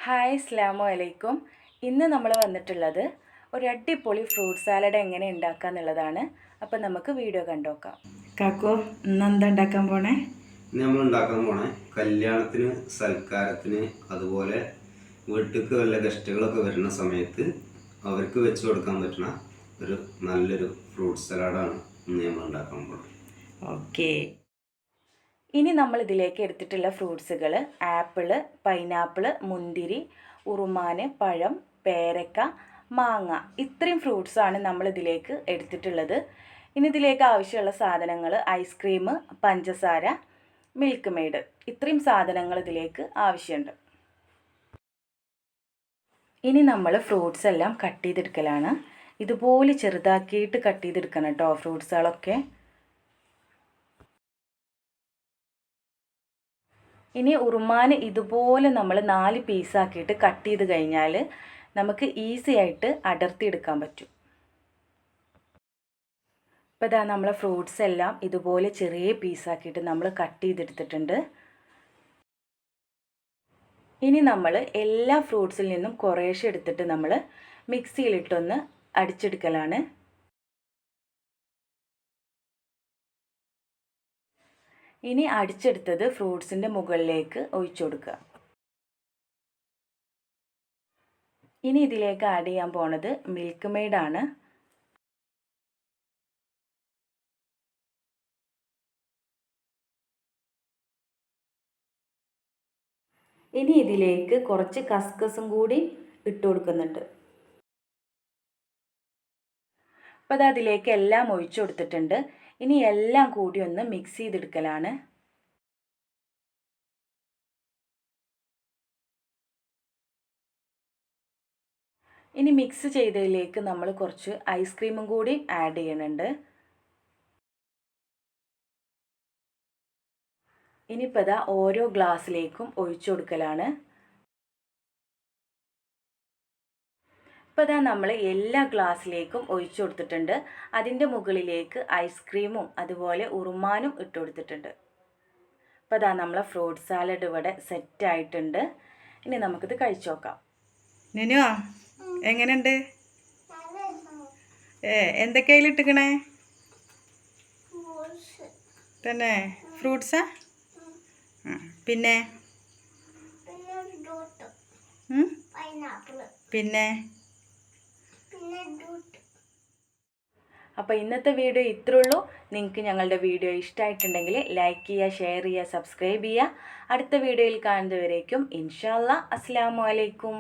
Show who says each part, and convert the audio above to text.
Speaker 1: Hi അസ്സലാമു അലൈക്കും. ഇന്ന് നമ്മൾ വന്നിട്ടുള്ളത് ഒരു അടിപൊളി ഫ്രൂട്ട് സാലഡ് എങ്ങനെ ഉണ്ടാക്കുക എന്നുള്ളതാണ്. അപ്പം നമുക്ക് വീഡിയോ കണ്ടുനോക്കാം. കാക്കോ, ഇന്നെന്താ ഉണ്ടാക്കാൻ പോണേ?
Speaker 2: നമ്മൾ ഉണ്ടാക്കാൻ പോണേ കല്യാണത്തിന്, സൽക്കാരത്തിന്, അതുപോലെ വീട്ടിലേക്ക് വല്ല ഗസ്റ്റുകളൊക്കെ വരുന്ന സമയത്ത് അവർക്ക് വെച്ച് കൊടുക്കാൻ പറ്റുന്ന ഒരു നല്ലൊരു ഫ്രൂട്ട് സലാഡാണ് ഇന്ന് നമ്മൾ ഉണ്ടാക്കാൻ പോകുന്നത്.
Speaker 1: ഓക്കെ, ഇനി നമ്മൾ ഇതിലേക്ക് എടുത്തിട്ടുള്ള ഫ്രൂട്ട്സുകൾ ആപ്പിള്, പൈനാപ്പിള്, മുന്തിരി, ഉറുമാന്, പഴം, പേരക്ക, മാങ്ങ, ഇത്രയും ഫ്രൂട്ട്സാണ് നമ്മൾ ഇതിലേക്ക് എടുത്തിട്ടുള്ളത്. ഇനി ഇതിലേക്ക് ആവശ്യമുള്ള സാധനങ്ങൾ ഐസ്ക്രീം, പഞ്ചസാര, മിൽക്ക് മെയ്ഡ്, ഇത്രയും സാധനങ്ങൾ ഇതിലേക്ക് ആവശ്യമുണ്ട്. ഇനി നമ്മൾ ഫ്രൂട്ട്സ് എല്ലാം കട്ട് ചെയ്തെടുക്കലാണ്. ഇതുപോലെ ചെറുതാക്കിയിട്ട് കട്ട് ചെയ്തെടുക്കണം കേട്ടോ ഫ്രൂട്ട്സുകളൊക്കെ. ഇനി ഉറുമാൻ ഇതുപോലെ നമ്മൾ 4 പീസാക്കിയിട്ട് കട്ട് ചെയ്ത് കഴിഞ്ഞാൽ നമുക്ക് ഈസി ആയിട്ട് അടർത്തിയെടുക്കാൻ പറ്റും. ഇപ്പോൾ ഇതാ നമ്മളെ ഫ്രൂട്ട്സ് എല്ലാം ഇതുപോലെ ചെറിയ പീസാക്കിയിട്ട് നമ്മൾ കട്ട് ചെയ്തെടുത്തിട്ടുണ്ട്. ഇനി നമ്മൾ എല്ലാ ഫ്രൂട്ട്സിൽ നിന്നും കുറേശ്ശെ എടുത്തിട്ട് നമ്മൾ മിക്സിയിലിട്ടൊന്ന് അടിച്ചെടുക്കലാണ്. ഇനി അടിച്ചെടുത്തത് ഫ്രൂട്ട്സിൻ്റെ മുകളിലേക്ക് ഒഴിച്ചു കൊടുക്കുക. ഇനി ഇതിലേക്ക് ആഡ് ചെയ്യാൻ പോണത് മിൽക്ക് മെയ്ഡാണ്. ഇനി ഇതിലേക്ക് കുറച്ച് കസ്കസും കൂടി ഇട്ട് കൊടുക്കുന്നുണ്ട്. അപ്പോൾ അത് അതിലേക്ക് എല്ലാം ഒഴിച്ചു കൊടുത്തിട്ടുണ്ട്. ഇനി എല്ലാം കൂടി ഒന്ന് മിക്സ് ചെയ്തെടുക്കലാണ്. ഇനി മിക്സ് ചെയ്തതിലേക്ക് നമ്മൾ കുറച്ച് ഐസ്ക്രീമും കൂടി ആഡ് ചെയ്യുന്നുണ്ട്. ഇനിയിപ്പോൾ ഇതാ ഓരോ ഗ്ലാസ്സിലേക്കും ഒഴിച്ചു കൊടുക്കലാണ്. ഇപ്പോൾ ഇതാ നമ്മൾ എല്ലാ ഗ്ലാസ്സിലേക്കും ഒഴിച്ചു കൊടുത്തിട്ടുണ്ട്. അതിൻ്റെ മുകളിലേക്ക് ഐസ്ക്രീമും അതുപോലെ ഉറുമാനും ഇട്ട് കൊടുത്തിട്ടുണ്ട്. അപ്പോൾ ഇതാ നമ്മളെ ഫ്രൂട്ട് സാലഡ് ഇവിടെ സെറ്റായിട്ടുണ്ട്. ഇനി നമുക്കിത് കഴിച്ചു നോക്കാം. നിനുവാ, എങ്ങനെയുണ്ട്? എന്തൊക്കെയായാലും ഇട്ടിക്കണേ തന്നെ? ഫ്രൂട്ട്സാ? പിന്നെ പിന്നെ അപ്പോൾ ഇന്നത്തെ വീഡിയോ ഇത്രേ ഉള്ളൂ. നിങ്ങൾക്ക് ഞങ്ങളുടെ വീഡിയോ ഇഷ്ടമായിട്ടുണ്ടെങ്കിൽ ലൈക്ക് ചെയ്യുക, ഷെയർ ചെയ്യുക, സബ്സ്ക്രൈബ് ചെയ്യുക. അടുത്ത വീഡിയോയിൽ കാണുന്നതുവരേക്കും ഇൻഷാ അല്ലാഹ് അസ്സലാമു അലൈക്കും.